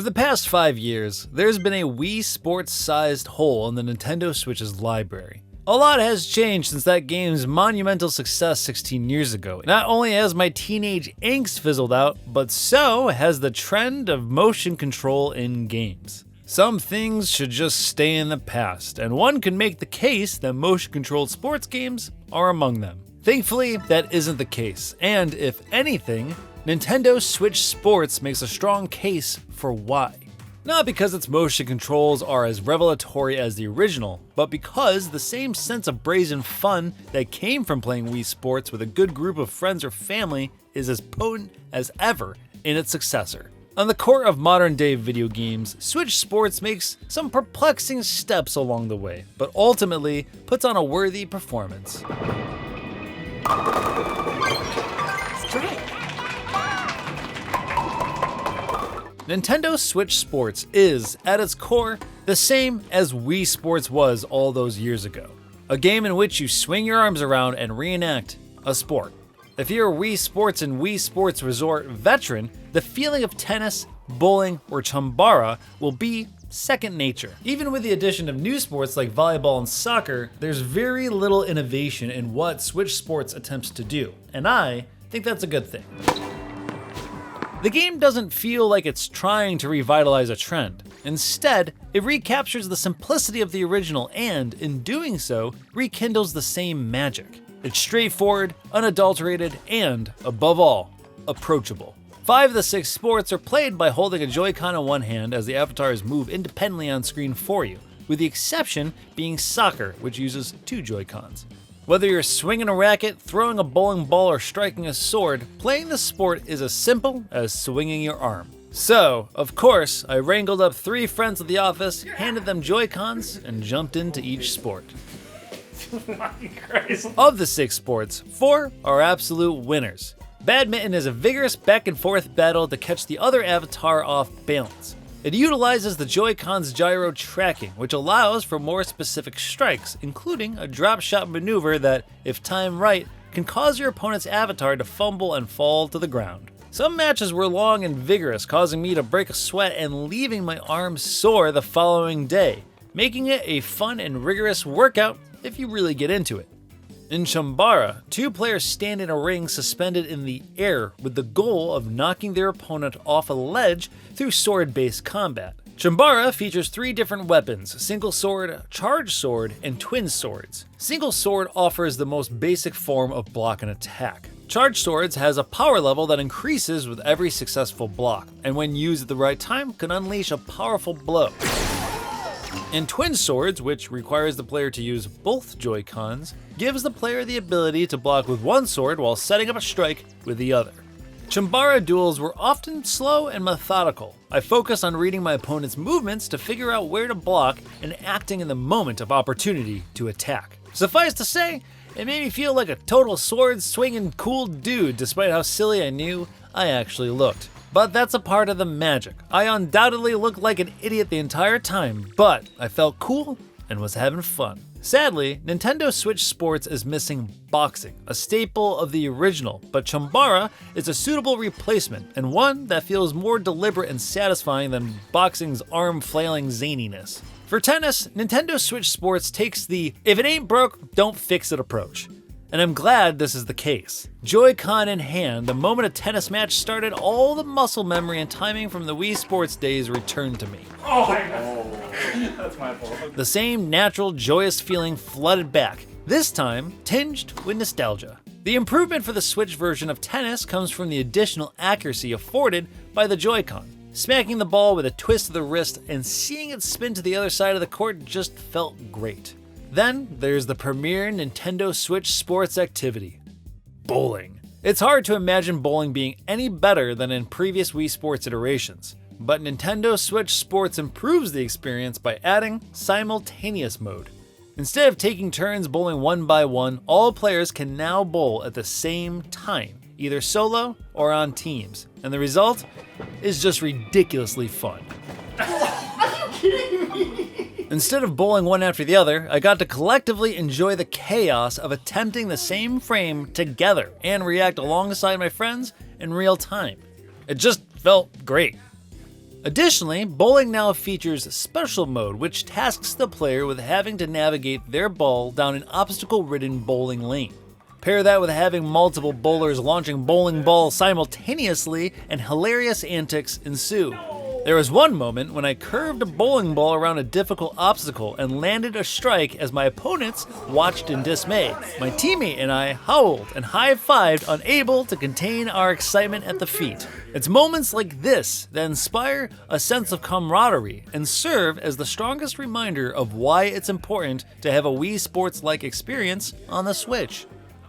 For the past 5 years, there's been a Wii Sports-sized hole in the Nintendo Switch's library. A lot has changed since that game's monumental success 16 years ago. Not only has my teenage angst fizzled out, but so has the trend of motion control in games. Some things should just stay in the past, and one can make the case that motion-controlled sports games are among them. Thankfully, that isn't the case, and if anything, Nintendo Switch Sports makes a strong case for why. Not because its motion controls are as revelatory as the original, but because the same sense of brazen fun that came from playing Wii Sports with a good group of friends or family is as potent as ever in its successor. On the core of modern-day video games, Switch Sports makes some perplexing steps along the way, but ultimately puts on a worthy performance. Nintendo Switch Sports is, at its core, the same as Wii Sports was all those years ago. A game in which you swing your arms around and reenact a sport. If you're a Wii Sports and Wii Sports Resort veteran, the feeling of tennis, bowling, or chambara will be second nature. Even with the addition of new sports like volleyball and soccer, there's very little innovation in what Switch Sports attempts to do, and I think that's a good thing. The game doesn't feel like it's trying to revitalize a trend. Instead, it recaptures the simplicity of the original and, in doing so, rekindles the same magic. It's straightforward, unadulterated, and, above all, approachable. 5 of the 6 sports are played by holding a Joy-Con in one hand as the avatars move independently on screen for you, with the exception being soccer, which uses 2 Joy-Cons. Whether you're swinging a racket, throwing a bowling ball, or striking a sword, playing the sport is as simple as swinging your arm. So, of course, I wrangled up 3 friends at the office, handed them Joy-Cons, and jumped into each sport. Of the 6 sports, 4 are absolute winners. Badminton is a vigorous back-and-forth battle to catch the other avatar off balance. It utilizes the Joy-Con's gyro tracking, which allows for more specific strikes, including a drop shot maneuver that, if timed right, can cause your opponent's avatar to fumble and fall to the ground. Some matches were long and vigorous, causing me to break a sweat and leaving my arms sore the following day, making it a fun and rigorous workout if you really get into it. In Chambara, 2 players stand in a ring suspended in the air with the goal of knocking their opponent off a ledge through sword-based combat. Chambara features 3 different weapons: single sword, charged sword, and twin swords. Single sword offers the most basic form of block and attack. Charged swords has a power level that increases with every successful block, and when used at the right time can unleash a powerful blow. And twin swords, which requires the player to use both Joy-Cons, gives the player the ability to block with one sword while setting up a strike with the other. Chambara duels were often slow and methodical. I focused on reading my opponent's movements to figure out where to block and acting in the moment of opportunity to attack. Suffice to say, it made me feel like a total sword-swinging cool dude despite how silly I knew I actually looked. But that's a part of the magic. I undoubtedly looked like an idiot the entire time, but I felt cool and was having fun. Sadly, Nintendo Switch Sports is missing boxing, a staple of the original, but Chambara is a suitable replacement, and one that feels more deliberate and satisfying than boxing's arm-flailing zaniness. For tennis, Nintendo Switch Sports takes the "if it ain't broke, don't fix it" approach. And I'm glad this is the case. Joy-Con in hand, the moment a tennis match started, all the muscle memory and timing from the Wii Sports days returned to me. Oh my god. That's my fault. The same natural, joyous feeling flooded back, this time tinged with nostalgia. The improvement for the Switch version of tennis comes from the additional accuracy afforded by the Joy-Con. Smacking the ball with a twist of the wrist and seeing it spin to the other side of the court just felt great. Then there's the premier Nintendo Switch Sports activity: bowling. It's hard to imagine bowling being any better than in previous Wii Sports iterations, but Nintendo Switch Sports improves the experience by adding simultaneous mode. Instead of taking turns bowling one by one, all players can now bowl at the same time, either solo or on teams, and the result is just ridiculously fun. Are you kidding me? Instead of bowling one after the other, I got to collectively enjoy the chaos of attempting the same frame together and react alongside my friends in real time. It just felt great. Additionally, bowling now features special mode, which tasks the player with having to navigate their ball down an obstacle-ridden bowling lane. Pair that with having multiple bowlers launching bowling balls simultaneously, and hilarious antics ensue. There was one moment when I curved a bowling ball around a difficult obstacle and landed a strike as my opponents watched in dismay. My teammate and I howled and high-fived, unable to contain our excitement at the feat. It's moments like this that inspire a sense of camaraderie and serve as the strongest reminder of why it's important to have a Wii Sports-like experience on the Switch.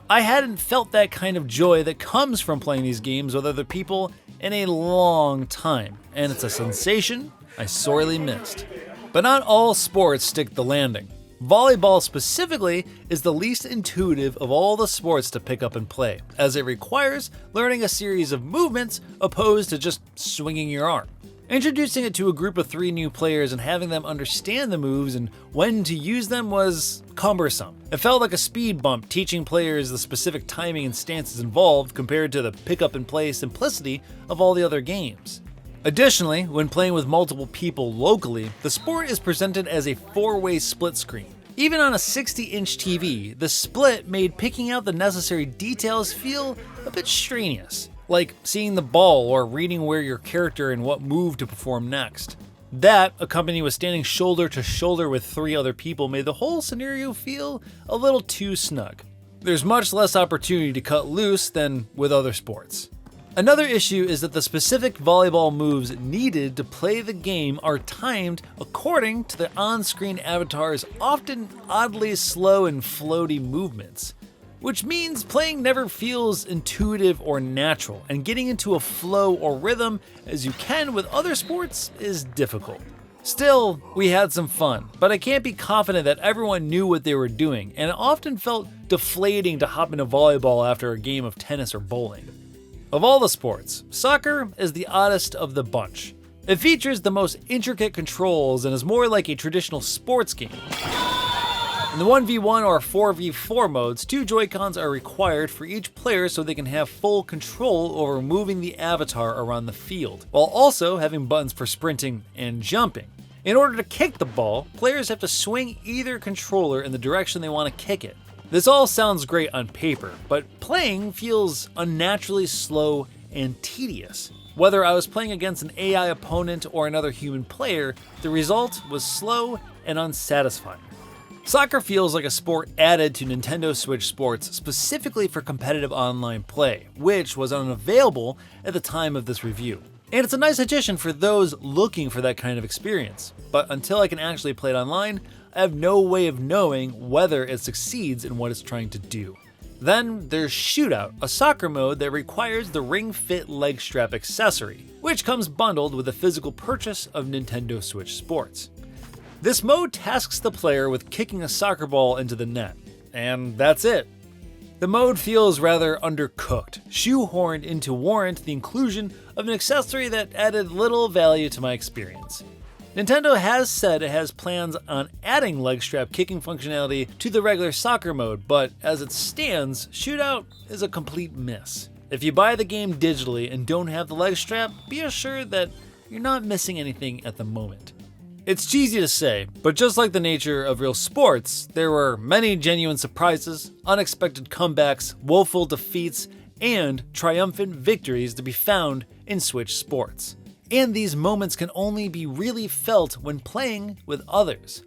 I hadn't felt that kind of joy that comes from playing these games with other people in a long time, and it's a sensation I sorely missed. But not all sports stick the landing. Volleyball specifically is the least intuitive of all the sports to pick up and play, as it requires learning a series of movements opposed to just swinging your arm. Introducing it to a group of 3 new players and having them understand the moves and when to use them was cumbersome. It felt like a speed bump teaching players the specific timing and stances involved compared to the pick up and play simplicity of all the other games. Additionally, when playing with multiple people locally, the sport is presented as a 4-way split screen. Even on a 60-inch TV, the split made picking out the necessary details feel a bit strenuous, like seeing the ball or reading where your character and what move to perform next. That, accompanied with standing shoulder to shoulder with 3 other people, made the whole scenario feel a little too snug. There's much less opportunity to cut loose than with other sports. Another issue is that the specific volleyball moves needed to play the game are timed according to the on-screen avatar's often oddly slow and floaty movements, which means playing never feels intuitive or natural, and getting into a flow or rhythm as you can with other sports is difficult. Still, we had some fun, but I can't be confident that everyone knew what they were doing, and it often felt deflating to hop into volleyball after a game of tennis or bowling. Of all the sports, soccer is the oddest of the bunch. It features the most intricate controls and is more like a traditional sports game. In the 1v1 or 4v4 modes, 2 Joy-Cons are required for each player so they can have full control over moving the avatar around the field, while also having buttons for sprinting and jumping. In order to kick the ball, players have to swing either controller in the direction they want to kick it. This all sounds great on paper, but playing feels unnaturally slow and tedious. Whether I was playing against an AI opponent or another human player, the result was slow and unsatisfying. Soccer feels like a sport added to Nintendo Switch Sports specifically for competitive online play, which was unavailable at the time of this review. And it's a nice addition for those looking for that kind of experience, but until I can actually play it online, I have no way of knowing whether it succeeds in what it's trying to do. Then there's Shootout, a soccer mode that requires the Ring Fit leg strap accessory, which comes bundled with the physical purchase of Nintendo Switch Sports. This mode tasks the player with kicking a soccer ball into the net, and that's it. The mode feels rather undercooked, shoehorned in to warrant the inclusion of an accessory that added little value to my experience. Nintendo has said it has plans on adding leg strap kicking functionality to the regular soccer mode, but as it stands, Shootout is a complete miss. If you buy the game digitally and don't have the leg strap, be assured that you're not missing anything at the moment. It's cheesy to say, but just like the nature of real sports, there were many genuine surprises, unexpected comebacks, woeful defeats, and triumphant victories to be found in Switch Sports. And these moments can only be really felt when playing with others.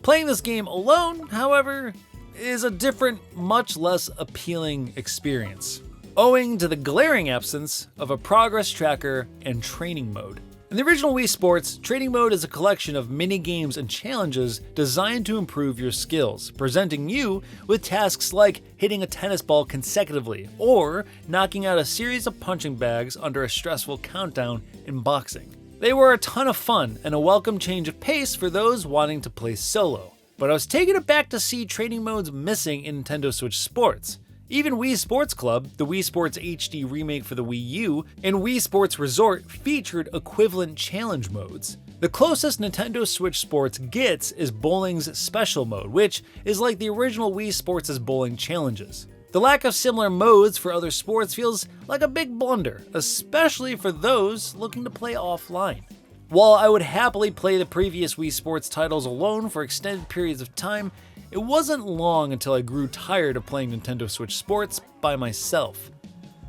Playing this game alone, however, is a different, much less appealing experience, owing to the glaring absence of a progress tracker and training mode. In the original Wii Sports, training mode is a collection of mini-games and challenges designed to improve your skills, presenting you with tasks like hitting a tennis ball consecutively or knocking out a series of punching bags under a stressful countdown in boxing. They were a ton of fun and a welcome change of pace for those wanting to play solo, but I was taken aback to see training modes missing in Nintendo Switch Sports. Even Wii Sports Club, the Wii Sports HD remake for the Wii U, and Wii Sports Resort featured equivalent challenge modes. The closest Nintendo Switch Sports gets is bowling's special mode, which is like the original Wii Sports' bowling challenges. The lack of similar modes for other sports feels like a big blunder, especially for those looking to play offline. While I would happily play the previous Wii Sports titles alone for extended periods of time, it wasn't long until I grew tired of playing Nintendo Switch Sports by myself.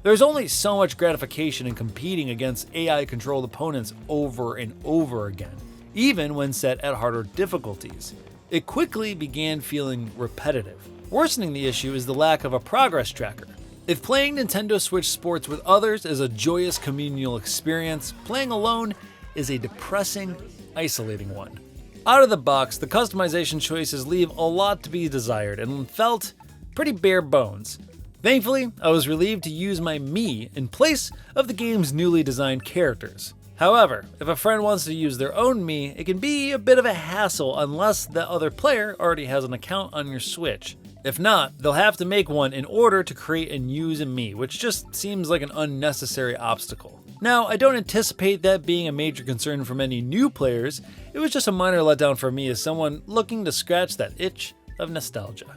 There's only so much gratification in competing against AI-controlled opponents over and over again, even when set at harder difficulties. It quickly began feeling repetitive. Worsening the issue is the lack of a progress tracker. If playing Nintendo Switch Sports with others is a joyous communal experience, playing alone is a depressing, isolating one. Out of the box, the customization choices leave a lot to be desired and felt pretty bare bones. Thankfully, I was relieved to use my Mii in place of the game's newly designed characters. However, if a friend wants to use their own Mii, it can be a bit of a hassle unless the other player already has an account on your Switch. If not, they'll have to make one in order to create and use a Mii, which just seems like an unnecessary obstacle. Now, I don't anticipate that being a major concern for many new players. It was just a minor letdown for me as someone looking to scratch that itch of nostalgia.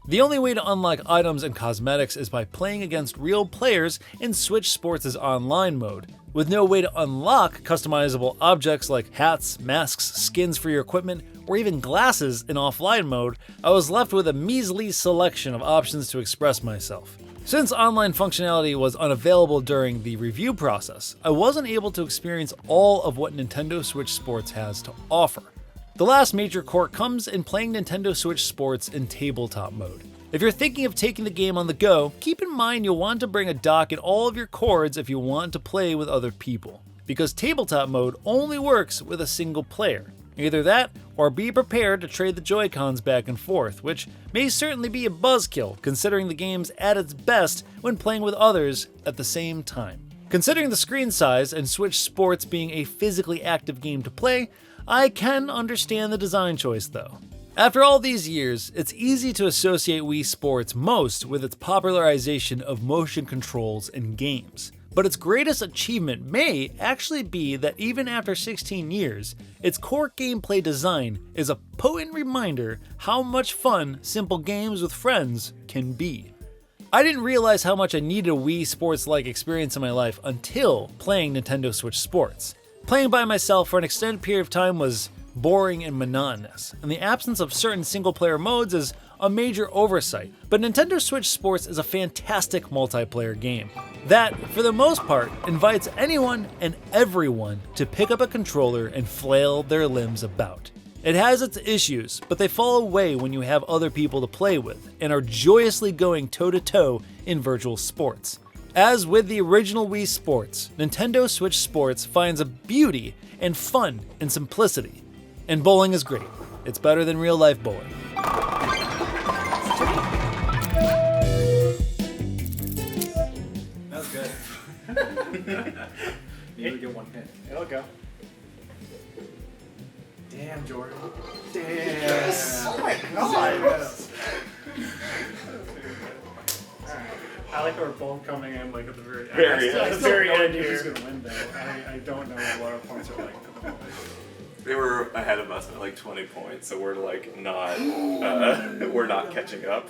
The only way to unlock items and cosmetics is by playing against real players in Switch Sports' online mode. With no way to unlock customizable objects like hats, masks, skins for your equipment, or even glasses in offline mode, I was left with a measly selection of options to express myself. Since online functionality was unavailable during the review process, I wasn't able to experience all of what Nintendo Switch Sports has to offer. The last major quirk comes in playing Nintendo Switch Sports in Tabletop Mode. If you're thinking of taking the game on the go, keep in mind you'll want to bring a dock and all of your cords if you want to play with other people, because Tabletop Mode only works with a single player. Either that, or be prepared to trade the Joy-Cons back and forth, which may certainly be a buzzkill considering the game's at its best when playing with others at the same time. Considering the screen size and Switch Sports being a physically active game to play, I can understand the design choice though. After all these years, it's easy to associate Wii Sports most with its popularization of motion controls in games. But its greatest achievement may actually be that even after 16 years, its core gameplay design is a potent reminder how much fun simple games with friends can be. I didn't realize how much I needed a Wii Sports-like experience in my life until playing Nintendo Switch Sports. Playing by myself for an extended period of time was boring and monotonous, and the absence of certain single-player modes is a major oversight. But Nintendo Switch Sports is a fantastic multiplayer game that, for the most part, invites anyone and everyone to pick up a controller and flail their limbs about. It has its issues, but they fall away when you have other people to play with and are joyously going toe-to-toe in virtual sports. As with the original Wii Sports, Nintendo Switch Sports finds a beauty and fun and simplicity. And bowling is great. It's better than real-life bowling. That was good. You only get one hit. It'll go. Damn, Jordan. Damn. Yes. Oh my god. Yes. I like how we're both coming in like at the very end. I still very end here. Who's gonna win though? I don't know what our points are like at the moment. They were ahead of us by like 20 points, so we're like not, we're not catching up.